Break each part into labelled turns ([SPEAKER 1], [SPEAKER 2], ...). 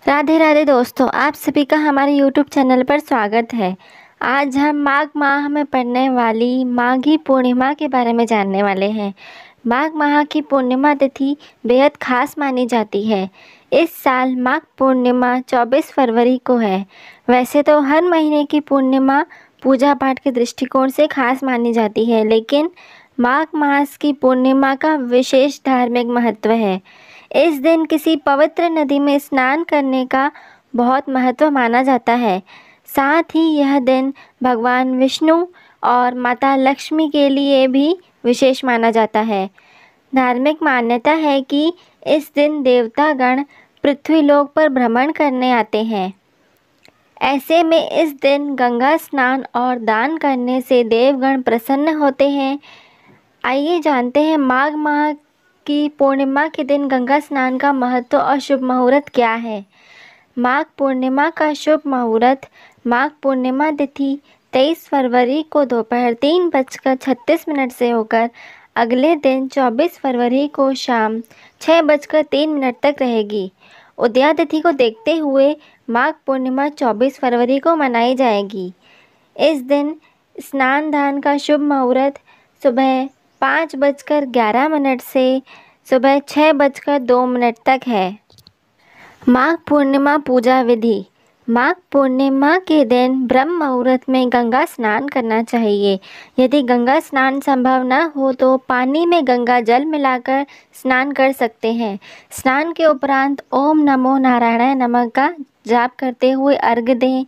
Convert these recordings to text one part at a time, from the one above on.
[SPEAKER 1] राधे राधे दोस्तों, आप सभी का हमारे YouTube चैनल पर स्वागत है। आज हम माघ माह में पड़ने वाली माघी पूर्णिमा के बारे में जानने वाले हैं। माघ माह की पूर्णिमा तिथि बेहद खास मानी जाती है। इस साल माघ पूर्णिमा 24 फरवरी को है। वैसे तो हर महीने की पूर्णिमा पूजा पाठ के दृष्टिकोण से खास मानी जाती है, लेकिन माघ मास की पूर्णिमा का विशेष धार्मिक महत्व है। इस दिन किसी पवित्र नदी में स्नान करने का बहुत महत्व माना जाता है। साथ ही यह दिन भगवान विष्णु और माता लक्ष्मी के लिए भी विशेष माना जाता है। धार्मिक मान्यता है कि इस दिन देवतागण पृथ्वीलोक पर भ्रमण करने आते हैं। ऐसे में इस दिन गंगा स्नान और दान करने से देवगण प्रसन्न होते हैं। आइए जानते हैं माघ माह की पूर्णिमा के दिन गंगा स्नान का महत्व और शुभ मुहूर्त क्या है। माघ पूर्णिमा का शुभ मुहूर्त माघ पूर्णिमा तिथि 23 फरवरी को दोपहर 3:36 से होकर अगले दिन 24 फरवरी को शाम 6:03 तक रहेगी। उदया तिथि को देखते हुए माघ पूर्णिमा 24 फरवरी को मनाई जाएगी। इस दिन स्नान दान का शुभ मुहूर्त सुबह 5:11 से सुबह 6:02 तक है। माघ पूर्णिमा पूजा विधि। माघ पूर्णिमा के दिन ब्रह्म मुहूर्त में गंगा स्नान करना चाहिए। यदि गंगा स्नान संभव न हो तो पानी में गंगा जल मिलाकर स्नान कर सकते हैं। स्नान के उपरांत ओम नमो नारायणाय नमः का जाप करते हुए अर्घ्य दें।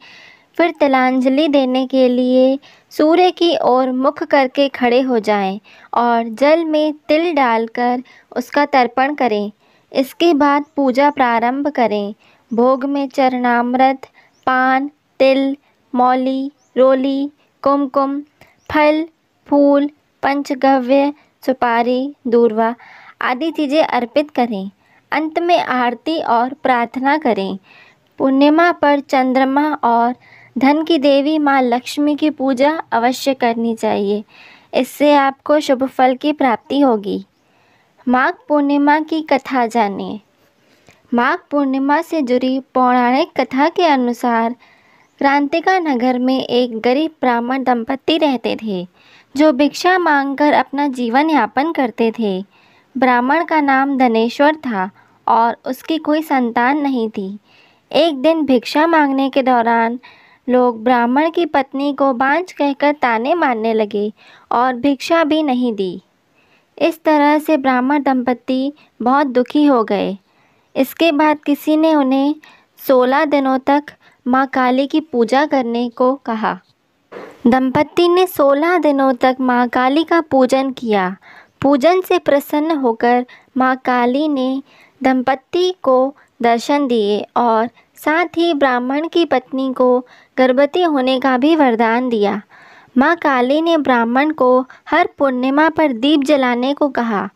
[SPEAKER 1] फिर तिलांजलि देने के लिए सूर्य की ओर मुख करके खड़े हो जाएं और जल में तिल डालकर उसका तर्पण करें। इसके बाद पूजा प्रारंभ करें। भोग में चरणामृत, पान, तिल, मौली, रोली, कुमकुम, फल, फूल, पंचगव्य, सुपारी, दूर्वा आदि चीज़ें अर्पित करें। अंत में आरती और प्रार्थना करें। पूर्णिमा पर चंद्रमा और धन की देवी माँ लक्ष्मी की पूजा अवश्य करनी चाहिए। इससे आपको शुभ फल की प्राप्ति होगी। माघ पूर्णिमा की कथा जानिए। माघ पूर्णिमा से जुड़ी पौराणिक कथा के अनुसार क्रांतिका नगर में एक गरीब ब्राह्मण दंपति रहते थे, जो भिक्षा मांगकर अपना जीवन यापन करते थे। ब्राह्मण का नाम धनेश्वर था और उसकी कोई संतान नहीं थी। एक दिन भिक्षा मांगने के दौरान लोग ब्राह्मण की पत्नी को बांझ कहकर ताने मारने लगे और भिक्षा भी नहीं दी। इस तरह से ब्राह्मण दंपति बहुत दुखी हो गए। इसके बाद किसी ने उन्हें 16 दिनों तक माँ काली की पूजा करने को कहा। दंपति ने 16 दिनों तक माँ काली का पूजन किया। पूजन से प्रसन्न होकर माँ काली ने दंपति को दर्शन दिए और साथ ही ब्राह्मण की पत्नी को गर्भवती होने का भी वरदान दिया। माँ काली ने ब्राह्मण को हर पूर्णिमा पर दीप जलाने को कहा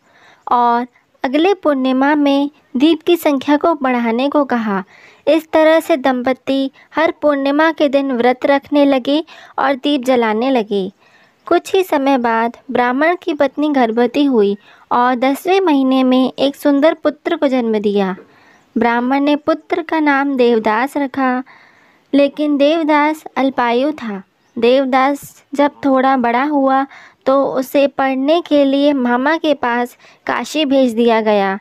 [SPEAKER 1] और अगले पूर्णिमा में दीप की संख्या को बढ़ाने को कहा। इस तरह से दंपति हर पूर्णिमा के दिन व्रत रखने लगे और दीप जलाने लगे। कुछ ही समय बाद ब्राह्मण की पत्नी गर्भवती हुई और 10वें महीने में एक सुंदर पुत्र को जन्म दिया। ब्राह्मण ने पुत्र का नाम देवदास रखा, लेकिन देवदास अल्पायु था। देवदास जब थोड़ा बड़ा हुआ तो उसे पढ़ने के लिए मामा के पास काशी भेज दिया गया।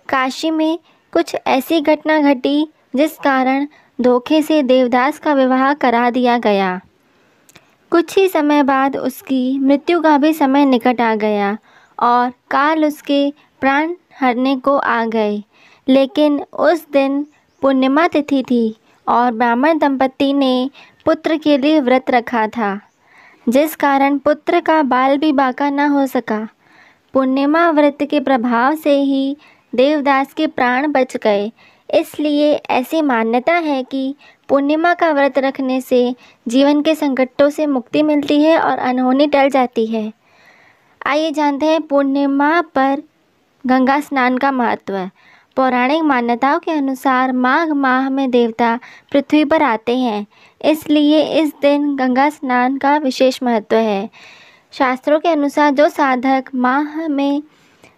[SPEAKER 1] काशी में कुछ ऐसी घटना घटी जिस कारण धोखे से देवदास का विवाह करा दिया गया। कुछ ही समय बाद उसकी मृत्यु का भी समय निकट आ गया और काल उसके प्राण हरने को आ गए। लेकिन उस दिन पूर्णिमा तिथि थी और ब्राह्मण दंपति ने पुत्र के लिए व्रत रखा था, जिस कारण पुत्र का बाल भी बाका न हो सका। पूर्णिमा व्रत के प्रभाव से ही देवदास के प्राण बच गए। इसलिए ऐसी मान्यता है कि पूर्णिमा का व्रत रखने से जीवन के संकटों से मुक्ति मिलती है और अनहोनी टल जाती है। आइए जानते हैं पूर्णिमा पर गंगा स्नान का महत्व। पौराणिक मान्यताओं के अनुसार माघ माह में देवता पृथ्वी पर आते हैं, इसलिए इस दिन गंगा स्नान का विशेष महत्व है। शास्त्रों के अनुसार जो साधक माह में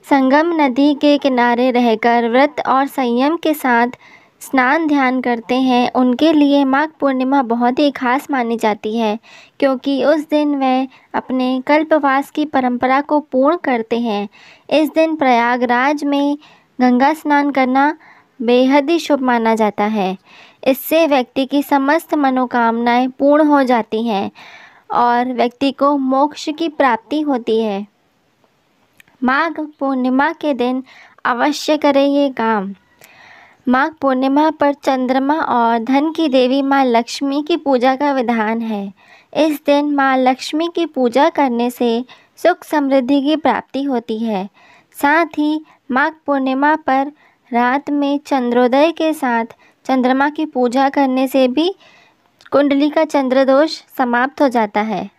[SPEAKER 1] संगम नदी के किनारे रहकर व्रत और संयम के साथ स्नान ध्यान करते हैं उनके लिए माघ पूर्णिमा बहुत ही खास मानी जाती है, क्योंकि उस दिन वे अपने कल्पवास की परंपरा को पूर्ण करते हैं। इस दिन प्रयागराज में गंगा स्नान करना बेहद ही शुभ माना जाता है। इससे व्यक्ति की समस्त मनोकामनाएं पूर्ण हो जाती हैं और व्यक्ति को मोक्ष की प्राप्ति होती है। माघ पूर्णिमा के दिन अवश्य करें ये काम। माघ पूर्णिमा पर चंद्रमा और धन की देवी माँ लक्ष्मी की पूजा का विधान है। इस दिन माँ लक्ष्मी की पूजा करने से सुख समृद्धि की प्राप्ति होती है। साथ ही माघ पूर्णिमा पर रात में चंद्रोदय के साथ चंद्रमा की पूजा करने से भी कुंडली का चंद्र दोष समाप्त हो जाता है।